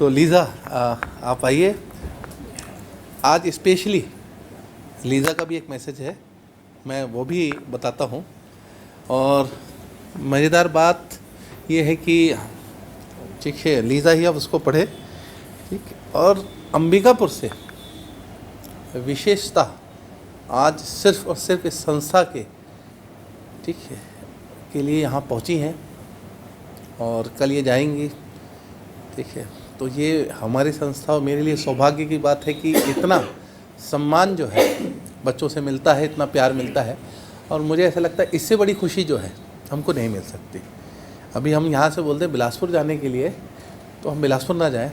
तो लीज़ा आप आइए। आज स्पेशली लीज़ा का भी एक मैसेज है, मैं वो भी बताता हूँ। और मज़ेदार बात ये है कि ठीक है, लीज़ा ही अब उसको पढ़े, ठीक। और अंबिकापुर से विशेषता आज सिर्फ और सिर्फ इस संस्था के, ठीक है, के लिए यहाँ पहुँची हैं और कल ये जाएंगी, ठीक है। तो ये हमारी संस्था और मेरे लिए सौभाग्य की बात है कि इतना सम्मान जो है बच्चों से मिलता है, इतना प्यार मिलता है। और मुझे ऐसा लगता है इससे बड़ी खुशी जो है हमको नहीं मिल सकती। अभी हम यहाँ से बोलते हैं बिलासपुर जाने के लिए, तो हम बिलासपुर ना जाएं,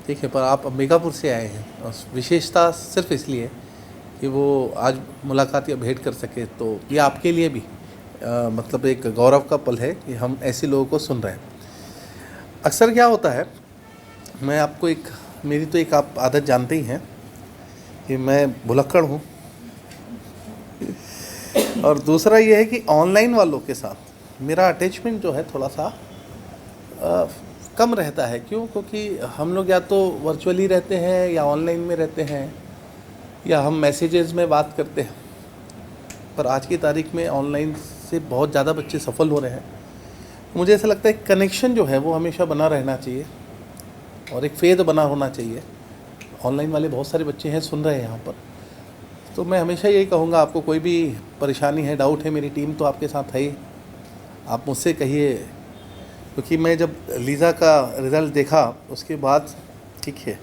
ठीक है, पर आप अंबिकापुर से आए हैं और विशेषता सिर्फ इसलिए कि वो आज मुलाकात या भेंट कर सके। तो ये आपके लिए भी मतलब एक गौरव का पल है कि हम ऐसे लोगों को सुन रहे हैं। अक्सर क्या होता है, मैं आपको मेरी तो एक आप आदत जानते ही हैं कि मैं भुलक्कड़ हूँ, और दूसरा ये है कि ऑनलाइन वालों के साथ मेरा अटैचमेंट जो है थोड़ा सा कम रहता है। क्यों? क्योंकि हम लोग या तो वर्चुअली रहते हैं या ऑनलाइन में रहते हैं या हम मैसेजेस में बात करते हैं। पर आज की तारीख में ऑनलाइन से बहुत ज़्यादा बच्चे सफल हो रहे हैं। मुझे ऐसा लगता है कनेक्शन जो है वो हमेशा बना रहना चाहिए और एक फेद बना होना चाहिए। ऑनलाइन वाले बहुत सारे बच्चे हैं, सुन रहे हैं यहाँ पर, तो मैं हमेशा यही कहूँगा, आपको कोई भी परेशानी है, डाउट है, मेरी टीम तो आपके साथ है ही, आप मुझसे कहिए। क्योंकि मैं जब लीज़ा का रिज़ल्ट देखा उसके बाद, ठीक है,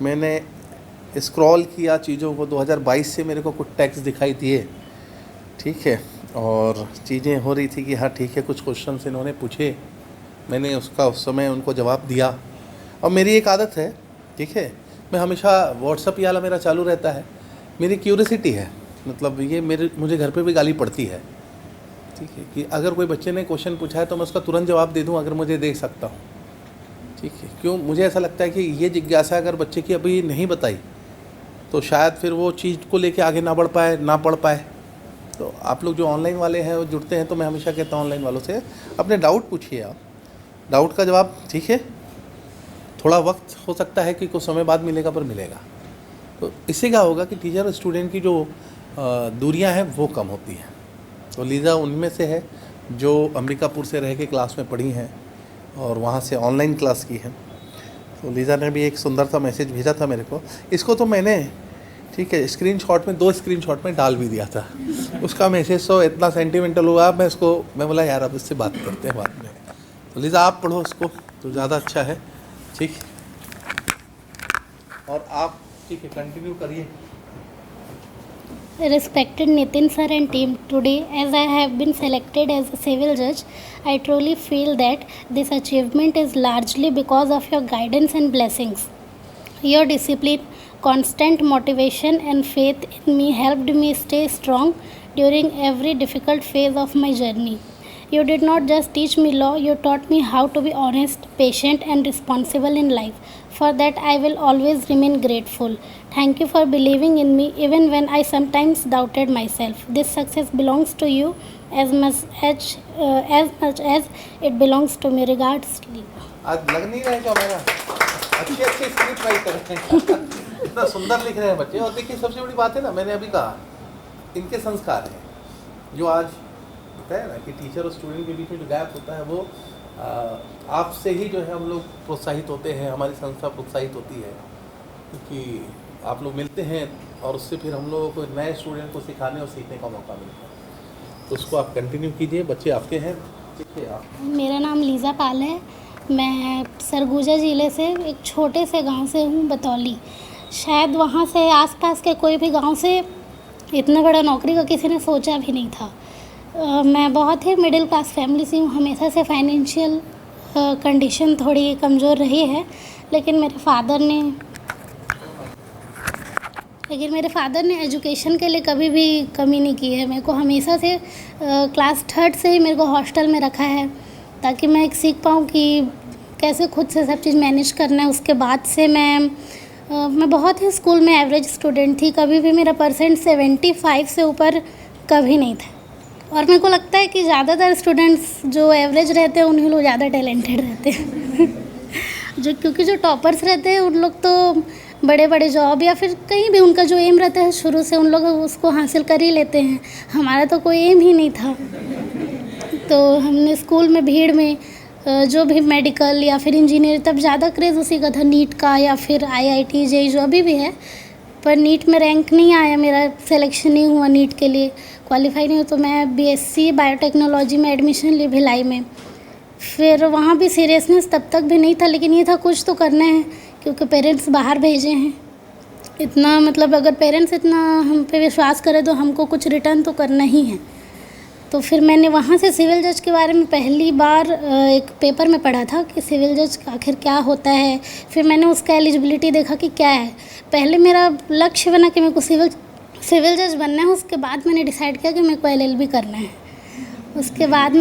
मैंने स्क्रॉल किया चीज़ों को। 2022 से मेरे को कुछ टैक्स दिखाई दिए, ठीक है, और चीज़ें हो रही थी कि हाँ ठीक है, कुछ क्वेश्चन इन्होंने पूछे, मैंने उसका उस समय उनको जवाब दिया। और मेरी एक आदत है, ठीक है, मैं हमेशा व्हाट्सअप वाला मेरा चालू रहता है। मेरी क्यूरियोसिटी है, मतलब ये मुझे घर पे भी गाली पड़ती है, ठीक है, कि अगर कोई बच्चे ने क्वेश्चन पूछा है तो मैं उसका तुरंत जवाब दे दूं अगर मुझे देख सकता हूं, ठीक है। क्यों? मुझे ऐसा लगता है कि ये जिज्ञासा अगर बच्चे की अभी नहीं बताई तो शायद फिर वो चीज़ को लेके आगे ना बढ़ पाए, ना पढ़ पाए। तो आप लोग जो ऑनलाइन वाले हैं वो जुड़ते हैं, तो मैं हमेशा कहता हूँ ऑनलाइन वालों से अपने डाउट पूछिए। आप डाउट का जवाब, ठीक है, थोड़ा वक्त हो सकता है कि कुछ समय बाद मिलेगा, पर मिलेगा। तो इससे क्या होगा कि टीचर और स्टूडेंट की जो दूरियां हैं वो कम होती हैं। तो लीज़ा उनमें से है जो अंबिकापुर से रह के क्लास में पढ़ी हैं और वहाँ से ऑनलाइन क्लास की है। तो लीज़ा ने भी एक सुंदर सा मैसेज भेजा था मेरे को। इसको तो मैंने, ठीक है, स्क्रीनशॉट में 2 स्क्रीनशॉट में डाल भी दिया था। उसका मैसेज तो इतना सेंटिमेंटल हुआ, मैं बोला यार अब इससे बात करते हैं बाद में। तो लीज़ा आप पढ़ो इसको तो ज़्यादा अच्छा है, ठीक। और आप, ठीक है, कंटिन्यू करिए। Respected Nitin sir and team, today as I have been selected as a civil judge, I truly feel that this achievement is largely because of your guidance and blessings. Your discipline, constant motivation and faith in me helped me stay strong during every difficult phase of my journey. You did not just teach me law, you taught me how to be honest, patient and responsible in life. For that I will always remain grateful. Thank you for believing in me even when I sometimes doubted myself. This success belongs to you as much as it belongs to me. Regards, Lina. आज लग नहीं रहा है क्या मेरा? अच्छे script writer हैं। इतना सुंदर लिख रहे हैं बच्चे। और देखिए सबसे बड़ी बात है ना, मैंने अभी कहा, इनके संस्कार हैं जो आज होता है ना कि टीचर और स्टूडेंट के बीच में जो गैप होता है वो आपसे ही जो है हम लोग प्रोत्साहित होते हैं, हमारी संस्था प्रोत्साहित होती है, क्योंकि आप लोग मिलते हैं और उससे फिर हम लोगों को नए स्टूडेंट को सिखाने और सीखने का मौका मिलता है। तो उसको आप कंटिन्यू कीजिए, बच्चे आपके हैं, ठीक है। आप, मेरा नाम लीज़ा पाल है। मैं सरगुजा ज़िले से एक छोटे से गांव से हूँ, बतौली। शायद वहाँ से आसपास के कोई भी गांव से इतना बड़ा नौकरी का किसी ने सोचा भी नहीं था। मैं बहुत ही मिडिल क्लास फैमिली से हूँ। हमेशा से फाइनेंशियल कंडीशन थोड़ी कमज़ोर रही है, लेकिन मेरे फादर ने एजुकेशन के लिए कभी भी कमी नहीं की है। मेरे को हमेशा से क्लास 3rd से ही मेरे को हॉस्टल में रखा है, ताकि मैं सीख पाऊँ कि कैसे खुद से सब चीज़ मैनेज करना है। उसके बाद से मैं बहुत ही स्कूल में एवरेज स्टूडेंट थी। कभी भी मेरा परसेंट 75 से ऊपर कभी नहीं था। और मेरे को लगता है कि ज़्यादातर स्टूडेंट्स जो एवरेज रहते हैं उन्हीं लोग ज़्यादा टैलेंटेड रहते हैं। क्योंकि जो टॉपर्स रहते हैं उन लोग तो बड़े बड़े जॉब या फिर कहीं भी उनका जो एम रहता है शुरू से उन लोग उसको हासिल कर ही लेते हैं। हमारा तो कोई एम ही नहीं था। तो हमने स्कूल में भीड़ में जो भी मेडिकल या फिर इंजीनियर, तब ज़्यादा क्रेज़ उसी का था, नीट का या फिर IIT JEE जो अभी भी है। पर नीट में रैंक नहीं आया, मेरा सिलेक्शन नहीं हुआ नीट के लिए, क्वालिफाई नहीं हुआ। तो मैं BSc बायोटेक्नोलॉजी में एडमिशन ली भिलाई में। फिर वहाँ भी सीरियसनेस तब तक भी नहीं था, लेकिन ये था कुछ तो करना है क्योंकि पेरेंट्स बाहर भेजे हैं। इतना मतलब अगर पेरेंट्स इतना हम पे विश्वास करें तो हमको कुछ रिटर्न तो करना ही है। तो फिर मैंने वहाँ से सिविल जज के बारे में पहली बार एक पेपर में पढ़ा था कि सिविल जज आखिर क्या होता है। फिर मैंने उसका एलिजिबिलिटी देखा कि क्या है। पहले मेरा लक्ष्य बना कि मेरे को सिविल जज बनना है, उसके बाद मैंने डिसाइड किया कि मेरे को LLB करना है। उसके बाद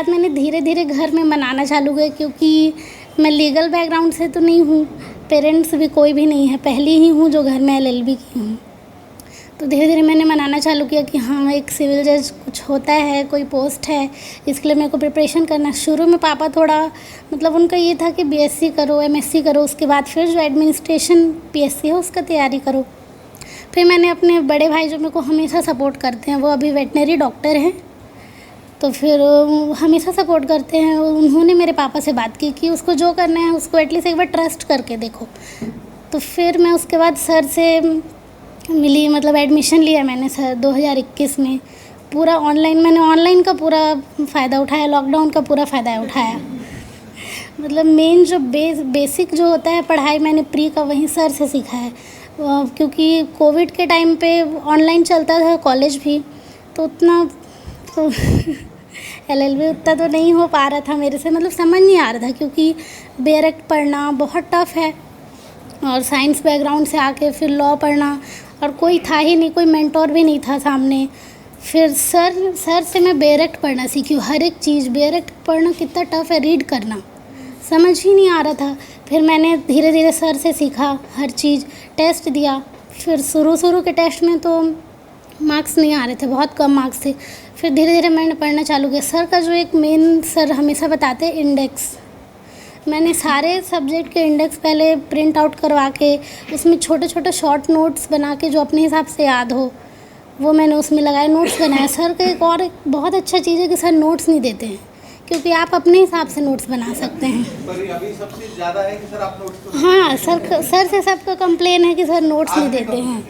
मैंने धीरे धीरे घर में मनाना चालू किया, क्योंकि मैं लीगल बैकग्राउंड से तो नहीं हूँ, पेरेंट्स भी कोई भी नहीं है, पहली ही हूँ जो घर में LLB की हूँ। तो धीरे धीरे मैंने मनाना चालू किया कि हाँ एक सिविल जज कुछ होता है, कोई पोस्ट है, इसके लिए मेरे को प्रिपरेशन करना। शुरू में पापा थोड़ा मतलब उनका ये था कि BSc करो, MSc करो, उसके बाद फिर जो एडमिनिस्ट्रेशन PSc है उसका तैयारी करो। फिर मैंने अपने बड़े भाई जो मेरे को हमेशा सपोर्ट करते हैं, वो अभी वेटनरी डॉक्टर हैं, तो फिर हमेशा सपोर्ट करते हैं, उन्होंने मेरे पापा से बात की कि उसको जो करना है उसको एटलीस्ट एक बार ट्रस्ट करके देखो। तो फिर मैं उसके बाद सर से मिली, मतलब एडमिशन लिया मैंने सर 2021 में। पूरा ऑनलाइन, मैंने ऑनलाइन का पूरा फ़ायदा उठाया, लॉकडाउन का पूरा फ़ायदा उठाया। मतलब मेन जो बेसिक जो होता है पढ़ाई मैंने प्री का वहीं सर से सीखा है, क्योंकि कोविड के टाइम पे ऑनलाइन चलता था कॉलेज भी, तो उतना तो LLB उतना तो नहीं हो पा रहा था मेरे से, मतलब समझ नहीं आ रहा था, क्योंकि डायरेक्ट पढ़ना बहुत टफ है और साइंस बैकग्राउंड से आके फिर लॉ पढ़ना, और कोई था ही नहीं, कोई मेंटोर भी नहीं था सामने। फिर सर से मैं डायरेक्ट पढ़ना सीखी हूँ, हर एक चीज़ डायरेक्ट पढ़ना कितना टफ है, रीड करना समझ ही नहीं आ रहा था। फिर मैंने धीरे धीरे सर से सीखा हर चीज़, टेस्ट दिया। फिर शुरू के टेस्ट में तो मार्क्स नहीं आ रहे थे, बहुत कम मार्क्स थे। फिर धीरे धीरे मैंने पढ़ना चालू किया। सर का जो एक मेन सर हमेशा बताते हैं इंडेक्स, मैंने सारे सब्जेक्ट के इंडेक्स पहले प्रिंट आउट करवा के उसमें छोटे छोटे शॉर्ट नोट्स बना के जो अपने हिसाब से याद हो वो मैंने उसमें लगाए, नोट्स बनाए। सर का एक बहुत अच्छा चीज़ है कि सर नोट्स नहीं देते हैं, क्योंकि आप अपने हिसाब से नोट्स बना सकते हैं। पर अभी सबसे ज़्यादा है कि सर आप नोट्स हाँ, सर से सबका कंप्लेन है कि सर नोट्स नहीं देते हैं,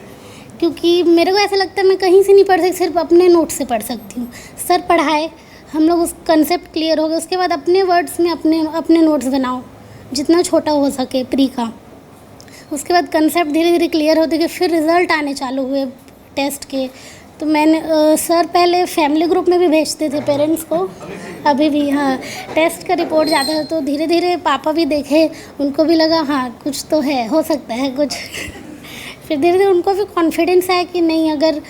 क्योंकि मेरे को ऐसा लगता है मैं कहीं से नहीं पढ़ सकती, सिर्फ अपने नोट्स से पढ़ सकती हूँ। सर पढ़ाए, हम लोग उस कंसेप्ट क्लियर हो गए, उसके बाद अपने वर्ड्स में अपने नोट्स बनाओ, जितना छोटा हो सके प्री का। उसके बाद कंसेप्ट धीरे धीरे क्लियर होते गए, फिर रिज़ल्ट आने चालू हुए टेस्ट के। तो मैंने सर पहले फैमिली ग्रुप में भी भेजते थे पेरेंट्स को, अभी भी हाँ टेस्ट का रिपोर्ट जाता है। तो धीरे धीरे पापा भी देखे, उनको भी लगा हाँ कुछ तो है, हो सकता है कुछ फिर धीरे धीरे उनको भी कॉन्फिडेंस आया कि नहीं, अगर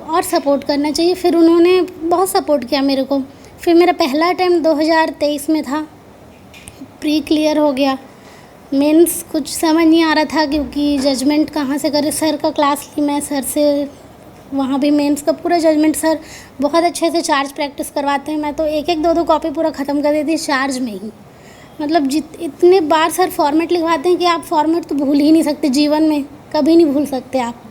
और सपोर्ट करना चाहिए। फिर उन्होंने बहुत सपोर्ट किया मेरे को। फिर मेरा पहला अटैम्प्ट 2023 में था, प्री क्लियर हो गया। मेंस कुछ समझ नहीं आ रहा था, क्योंकि जजमेंट कहाँ से करें। सर का क्लास ली मैं, सर से वहाँ भी मेंस का पूरा जजमेंट सर बहुत अच्छे से चार्ज प्रैक्टिस करवाते हैं। मैं तो एक एक दो दो कॉपी पूरा ख़त्म कर देती चार्ज में ही। मतलब इतने बार सर फॉर्मेट लिखवाते हैं कि आप फॉर्मेट तो भूल ही नहीं सकते, जीवन में कभी नहीं भूल सकते आप।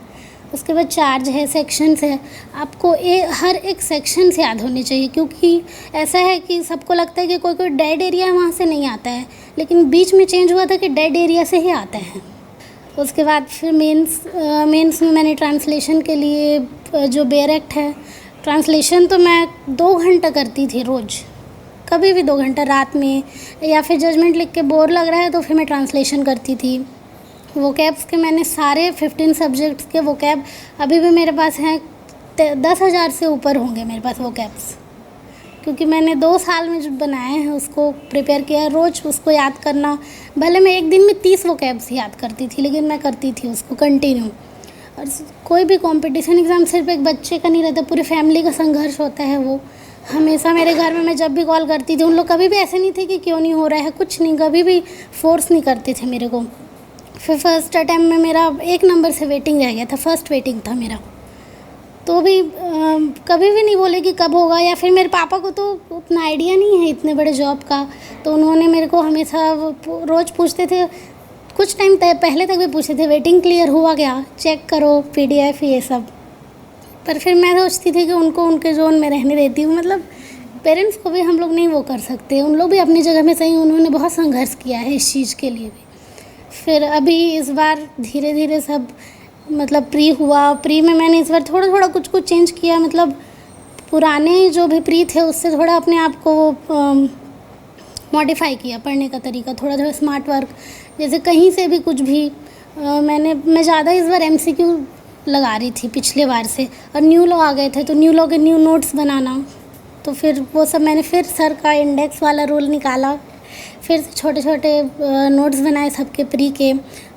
उसके बाद चार्ज है, सेक्शंस है, आपको हर एक सेक्शन से याद होने चाहिए, क्योंकि ऐसा है कि सबको लगता है कि कोई कोई डेड एरिया वहाँ से नहीं आता है, लेकिन बीच में चेंज हुआ था कि डेड एरिया से ही आता है। उसके बाद फिर मेंस में मैंने ट्रांसलेशन के लिए जो डायरेक्ट है, ट्रांसलेशन तो मैं 2 घंटा करती थी रोज़, कभी भी 2 घंटा रात में, या फिर जजमेंट लिख के बोर लग रहा है तो फिर मैं ट्रांसलेशन करती थी। वोकैब्स के मैंने सारे 15 सब्जेक्ट्स के वोकैब अभी भी मेरे पास हैं, 10,000 से ऊपर होंगे मेरे पास वोकैब्स, क्योंकि मैंने 2 साल में जो बनाए हैं उसको प्रिपेयर किया। रोज़ उसको याद करना, भले मैं एक दिन में 30 वोकैब्स याद करती थी, लेकिन मैं करती थी उसको कंटिन्यू। और कोई भी कंपटीशन एग्ज़ाम सिर्फ एक बच्चे का नहीं रहता, पूरी फैमिली का संघर्ष होता है वो। हमेशा मेरे घर में मैं जब भी कॉल करती थी, उन लोग कभी भी ऐसे नहीं थे कि क्यों नहीं हो रहा है, कुछ नहीं, कभी भी फोर्स नहीं करते थे मेरे को। फिर फर्स्ट अटैम्प्ट में मेरा 1 नंबर से वेटिंग रह गया था, फर्स्ट वेटिंग था मेरा। तो भी कभी भी नहीं बोले कि कब होगा। या फिर मेरे पापा को तो उतना आइडिया नहीं है इतने बड़े जॉब का, तो उन्होंने मेरे को हमेशा रोज़ पूछते थे, कुछ टाइम पहले तक भी पूछते थे वेटिंग क्लियर हुआ क्या, चेक करो PDF ये सब। पर फिर मैं सोचती थी कि उनको उनके जोन में रहने देती हूँ। मतलब पेरेंट्स को भी हम लोग नहीं वो कर सकते, उन लोग भी अपनी जगह में सही, उन्होंने बहुत संघर्ष किया है इस चीज़ के लिए भी। फिर अभी इस बार धीरे धीरे सब मतलब प्री हुआ, प्री में मैंने इस बार थोड़ा थोड़ा कुछ कुछ चेंज किया। मतलब पुराने जो भी प्री थे उससे थोड़ा अपने आप को मॉडिफाई किया, पढ़ने का तरीका थोड़ा थोड़ा स्मार्ट वर्क, जैसे कहीं से भी कुछ भी मैं ज़्यादा इस बार MCQ लगा रही थी पिछले बार से। और न्यू लॉ आ गए थे तो न्यू लॉ के न्यू नोट्स बनाना, तो फिर वो सब मैंने फिर सर का इंडेक्स वाला रूल निकाला, फिर छोटे छोटे नोट्स बनाए सबके प्री के।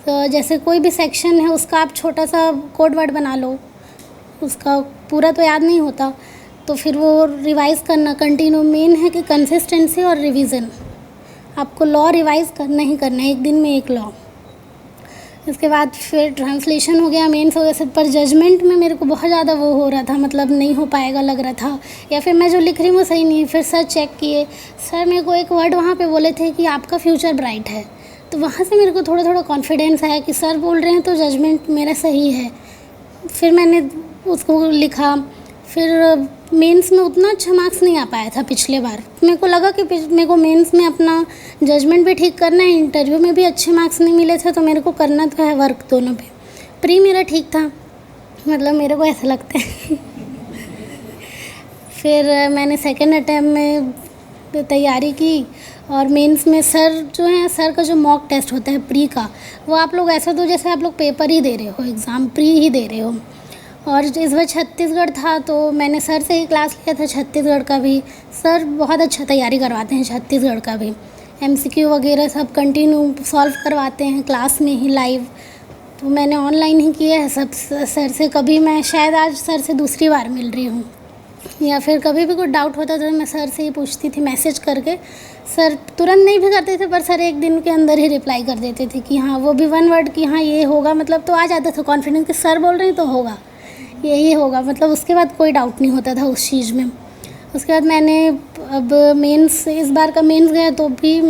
तो जैसे कोई भी सेक्शन है उसका आप छोटा सा कोड वर्ड बना लो, उसका पूरा तो याद नहीं होता, तो फिर वो रिवाइज़ करना कंटिन्यू। मेन है कि कंसिस्टेंसी और रिवीजन, आपको लॉ रिवाइज़ करना ही करना है, एक दिन में एक लॉ। इसके बाद फिर ट्रांसलेशन हो गया, मेंस हो गया सब। पर जजमेंट में मेरे को बहुत ज़्यादा वो हो रहा था, मतलब नहीं हो पाएगा लग रहा था, या फिर मैं जो लिख रही हूँ वो सही नहीं है। फिर सर चेक किए, सर मेरे को एक वर्ड वहाँ पे बोले थे कि आपका फ्यूचर ब्राइट है, तो वहाँ से मेरे को थोड़ा थोड़ा कॉन्फिडेंस आया कि सर बोल रहे हैं तो जजमेंट मेरा सही है। फिर मैंने उसको लिखा। फिर मेंस में उतना अच्छा मार्क्स नहीं आ पाया था पिछले बार, मेरे को लगा कि मेरे को मेंस में अपना जजमेंट भी ठीक करना है, इंटरव्यू में भी अच्छे मार्क्स नहीं मिले थे, तो मेरे को करना तो है वर्क दोनों पे। प्री मेरा ठीक था, मतलब मेरे को ऐसा लगता है। फिर मैंने सेकेंड अटैम्प्ट में तैयारी की, और मेंस में सर जो है, सर का जो मॉक टेस्ट होता है प्री का, वो आप लोग ऐसा दो जैसे आप लोग पेपर ही दे रहे हो, एग्ज़ाम प्री ही दे रहे हो। और इस बार छत्तीसगढ़ था तो मैंने सर से ही क्लास लिया था छत्तीसगढ़ का भी। सर बहुत अच्छा तैयारी करवाते हैं छत्तीसगढ़ का भी, MCQ वगैरह सब कंटिन्यू सॉल्व करवाते हैं क्लास में ही लाइव। तो मैंने ऑनलाइन ही किया है सब सर से। कभी मैं शायद आज सर से दूसरी बार मिल रही हूँ, या फिर कभी भी कोई डाउट होता था मैं सर से ही पूछती थी मैसेज करके। सर तुरंत नहीं भी करते थे, पर सर एक दिन के अंदर ही रिप्लाई कर देते थे कि हाँ, वो भी वन वर्ड कि हाँ ये होगा, मतलब तो आ जाता था कॉन्फिडेंस कि सर बोल रहे हैं तो होगा, यही होगा। मतलब उसके बाद कोई डाउट नहीं होता था उस चीज़ में। उसके बाद मैंने अब मेंस, इस बार का मेंस गया तो भी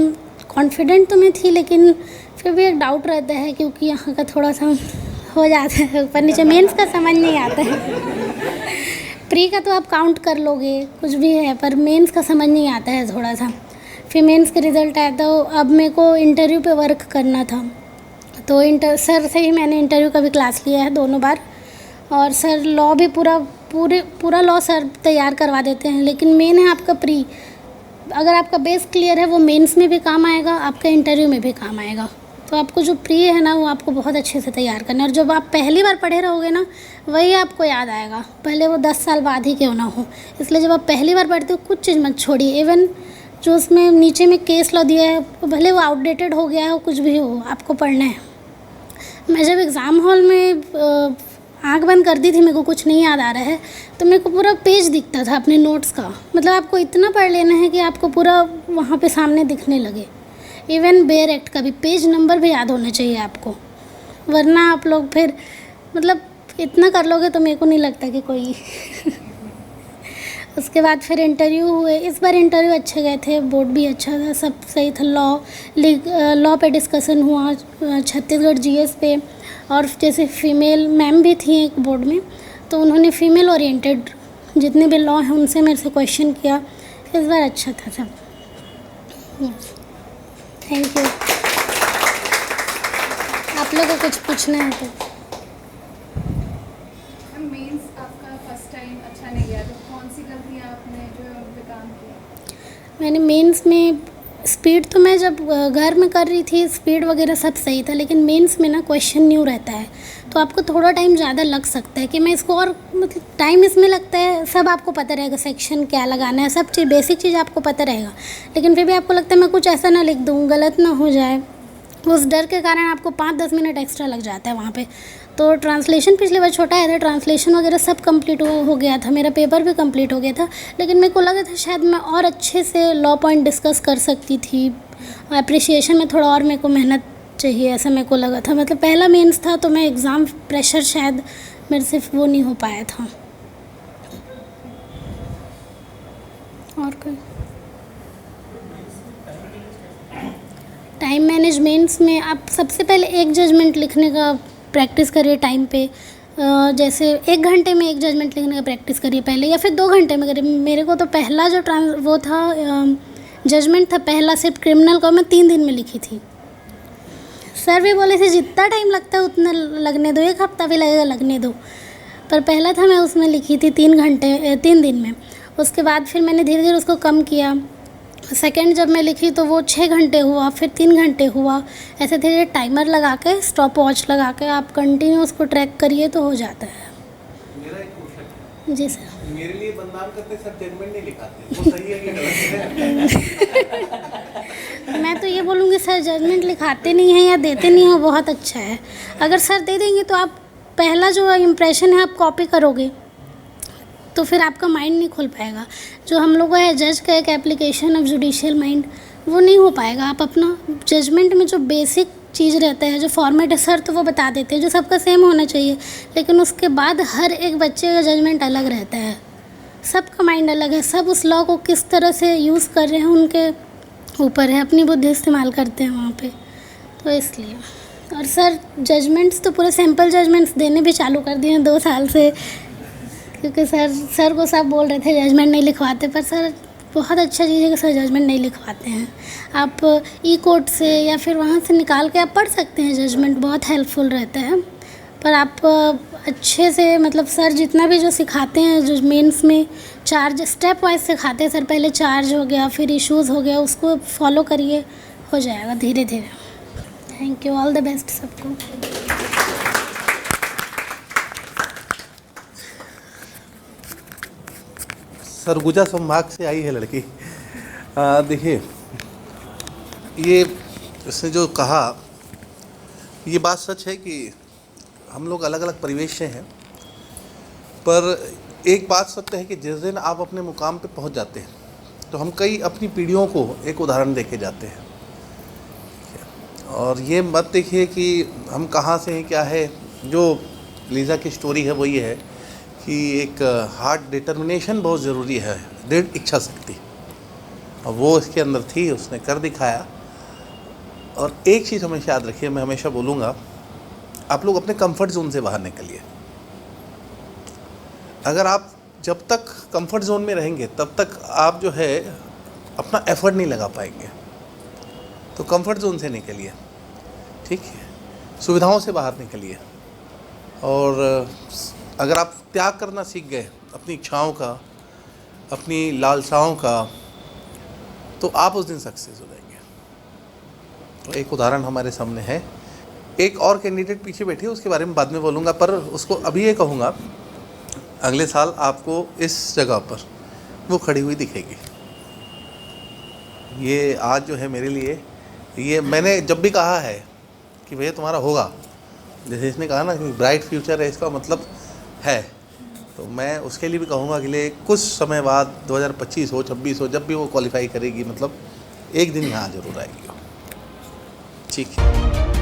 कॉन्फिडेंट तो मैं थी, लेकिन फिर भी एक डाउट रहता है क्योंकि यहाँ का थोड़ा सा हो जाता है ऊपर नीचे, मेंस का समझ नहीं आता है। प्री का तो आप काउंट कर लोगे कुछ भी है, पर मेंस का समझ नहीं आता है थोड़ा सा। फिर मेंस के रिज़ल्ट आया तो अब मेरे को इंटरव्यू पे वर्क करना था, तो सर से ही मैंने इंटरव्यू का भी क्लास लिया है दोनों बार। और सर लॉ भी पूरा लॉ सर तैयार करवा देते हैं, लेकिन मेन है आपका प्री। अगर आपका बेस क्लियर है वो मेंस में भी काम आएगा, आपका इंटरव्यू में भी काम आएगा। तो आपको जो प्री है ना वो आपको बहुत अच्छे से तैयार करना है। और जब आप पहली बार पढ़े रहोगे ना वही आपको याद आएगा, भले वो 10 साल बाद ही क्यों ना हो। इसलिए जब आप पहली बार पढ़ते हो कुछ चीज़ मत छोड़िए। इवन जो उसमें नीचे में केस लॉ दिया है भले वो आउटडेटेड हो गया हो, कुछ भी हो, आपको पढ़ना है। मैं जब एग्ज़ाम हॉल में आँख बंद कर दी थी, मेरे को कुछ नहीं याद आ रहा है, तो मेरे को पूरा पेज दिखता था अपने नोट्स का। मतलब आपको इतना पढ़ लेना है कि आपको पूरा वहाँ पे सामने दिखने लगे। इवन बेयर एक्ट का भी पेज नंबर भी याद होना चाहिए आपको, वरना आप लोग फिर मतलब इतना कर लोगे तो मेरे को नहीं लगता कि कोई उसके बाद फिर इंटरव्यू हुए। इस बार इंटरव्यू अच्छे गए थे, बोर्ड भी अच्छा था, सब सही था। लॉ पे डिस्कशन हुआ, छत्तीसगढ़ GS पे, और जैसे फीमेल मैम भी थी एक बोर्ड में, तो उन्होंने फीमेल ओरिएंटेड जितने भी लॉ हैं उनसे मेरे से क्वेश्चन किया। इस बार अच्छा था सब। Thank you. आप लोगों को कुछ पूछना है तो। मेंस आपका फर्स्ट टाइम अच्छा नहीं गया, तो कौन सी गलती आपने जो काम किया? मैंने मेंस में स्पीड तो मैं जब घर में कर रही थी स्पीड वगैरह सब सही था, लेकिन मेंस में ना क्वेश्चन न्यू रहता है तो आपको थोड़ा टाइम ज़्यादा लग सकता है कि मैं इसको, और मतलब टाइम इसमें लगता है, सब आपको पता रहेगा सेक्शन क्या लगाना है, सब चीज़ बेसिक चीज़ आपको पता रहेगा, लेकिन फिर भी आपको लगता है मैं कुछ ऐसा ना लिख दूँ गलत ना हो जाए, उस डर के कारण आपको 5-10 मिनट एक्स्ट्रा लग जाता है वहाँ पे। तो ट्रांसलेशन पिछले बार छोटा आया था, ट्रांसलेशन वगैरह सब कंप्लीट हो गया था, मेरा पेपर भी कंप्लीट हो गया था, लेकिन मेरे को लगा था शायद मैं और अच्छे से लॉ पॉइंट डिस्कस कर सकती थी, एप्रिसिएशन में थोड़ा और मेरे को मेहनत चाहिए, ऐसा मेरे को लगा था। मतलब पहला मेंस था तो मैं एग्ज़ाम प्रेशर शायद मेरे से वो नहीं हो पाया था। टाइम मैनेजमेंट्स में आप सबसे पहले एक जजमेंट लिखने का प्रैक्टिस करिए टाइम पे। जैसे 1 घंटे में एक जजमेंट लिखने का प्रैक्टिस करिए पहले, या फिर 2 घंटे में करिए। मेरे को तो पहला जो वो था जजमेंट था पहला, सिर्फ क्रिमिनल का, मैं 3 दिन में लिखी थी। सर भी बोले थे जितना टाइम लगता है उतना लगने दो, 1 हफ्ता भी लगेगा लगने दो, पर पहला था मैं उसमें लिखी थी 3 दिन में। उसके बाद फिर मैंने धीरे धीरे उसको कम किया। सेकंड जब मैं लिखी तो वो 6 घंटे हुआ, फिर 3 घंटे हुआ। ऐसे धीरे धीरे टाइमर लगा के, स्टॉप वॉच लगा के आप कंटिन्यू उसको ट्रैक करिए तो हो जाता है। मेरा एक क्वेश्चन है। जी सर। मेरे लिए बदनाम करते सर जजमेंट नहीं लिखाते, वो सही है कि गलत है? मैं तो ये बोलूँगी सर जजमेंट लिखाते नहीं हैं या देते नहीं हो बहुत अच्छा है। अगर सर दे देंगे तो आप पहला जो इम्प्रेशन है आप कॉपी करोगे तो फिर आपका माइंड नहीं खुल पाएगा। जो हम लोगों का है जज का एक एप्लीकेशन ऑफ जुडिशियल माइंड, वो नहीं हो पाएगा। आप अपना जजमेंट में जो बेसिक चीज़ रहता है, जो फॉर्मेट है, सर तो वो बता देते हैं जो सबका सेम होना चाहिए, लेकिन उसके बाद हर एक बच्चे का जजमेंट अलग रहता है, सबका माइंड अलग है। सब उस लॉ को किस तरह से यूज़ कर रहे हैं उनके ऊपर है, अपनी बुद्धि इस्तेमाल करते हैं वहाँ पे, तो इसलिए। और सर जजमेंट्स तो पूरे सिंपल जजमेंट्स देने भी चालू कर दिए हैं 2 साल से, क्योंकि सर को सब बोल रहे थे जजमेंट नहीं लिखवाते, पर सर बहुत अच्छा चीज़ है कि सर जजमेंट नहीं लिखवाते हैं। आप ई कोर्ट से या फिर वहाँ से निकाल के आप पढ़ सकते हैं, जजमेंट बहुत हेल्पफुल रहता है। पर आप अच्छे से, मतलब सर जितना भी जो सिखाते हैं, जो मेंस में चार्ज स्टेप वाइज सिखाते हैं सर, पहले चार्ज हो गया, फिर इश्यूज़ हो गया, उसको फॉलो करिए, हो जाएगा धीरे धीरे। Thank you, all the best सबको। सरगुजा संभाग से आई है लड़की। देखिए, ये इसने जो कहा, ये बात सच है कि हम लोग अलग अलग परिवेश से हैं, पर एक बात सत्य है कि जिस दिन आप अपने मुकाम पे पहुंच जाते हैं तो हम कई अपनी पीढ़ियों को एक उदाहरण देके जाते हैं। और ये मत देखिए कि हम कहाँ से हैं, क्या है। जो लीज़ा की स्टोरी है वो ये है कि एक हार्ड डिटर्मिनेशन बहुत ज़रूरी है, दृढ़ इच्छा शक्ति, और वो इसके अंदर थी, उसने कर दिखाया। और एक चीज़ हमेशा याद रखिए, मैं हमेशा बोलूँगा, आप लोग अपने कंफर्ट जोन से बाहर निकलिए। अगर आप जब तक कंफर्ट जोन में रहेंगे तब तक आप जो है अपना एफर्ट नहीं लगा पाएंगे। तो कंफर्ट जोन से निकलिए, ठीक है, सुविधाओं से बाहर निकलिए। और अगर आप त्याग करना सीख गए अपनी इच्छाओं का, अपनी लालसाओं का, तो आप उस दिन सक्सेस हो जाएंगे। तो एक उदाहरण हमारे सामने है। एक और कैंडिडेट पीछे बैठी है, उसके बारे में बाद में बोलूँगा, पर उसको अभी ये कहूँगा, अगले साल आपको इस जगह पर वो खड़ी हुई दिखेगी। ये आज जो है मेरे लिए, ये मैंने जब भी कहा है कि भैया तुम्हारा होगा, जैसे इसने कहा ना कि ब्राइट फ्यूचर है, इसका मतलब है, तो मैं उसके लिए भी कहूँगा अगले कुछ समय बाद 2025 हो, 26 हो, जब भी वो क्वालिफाई करेगी, मतलब एक दिन यहाँ ज़रूर आएगी। ठीक है।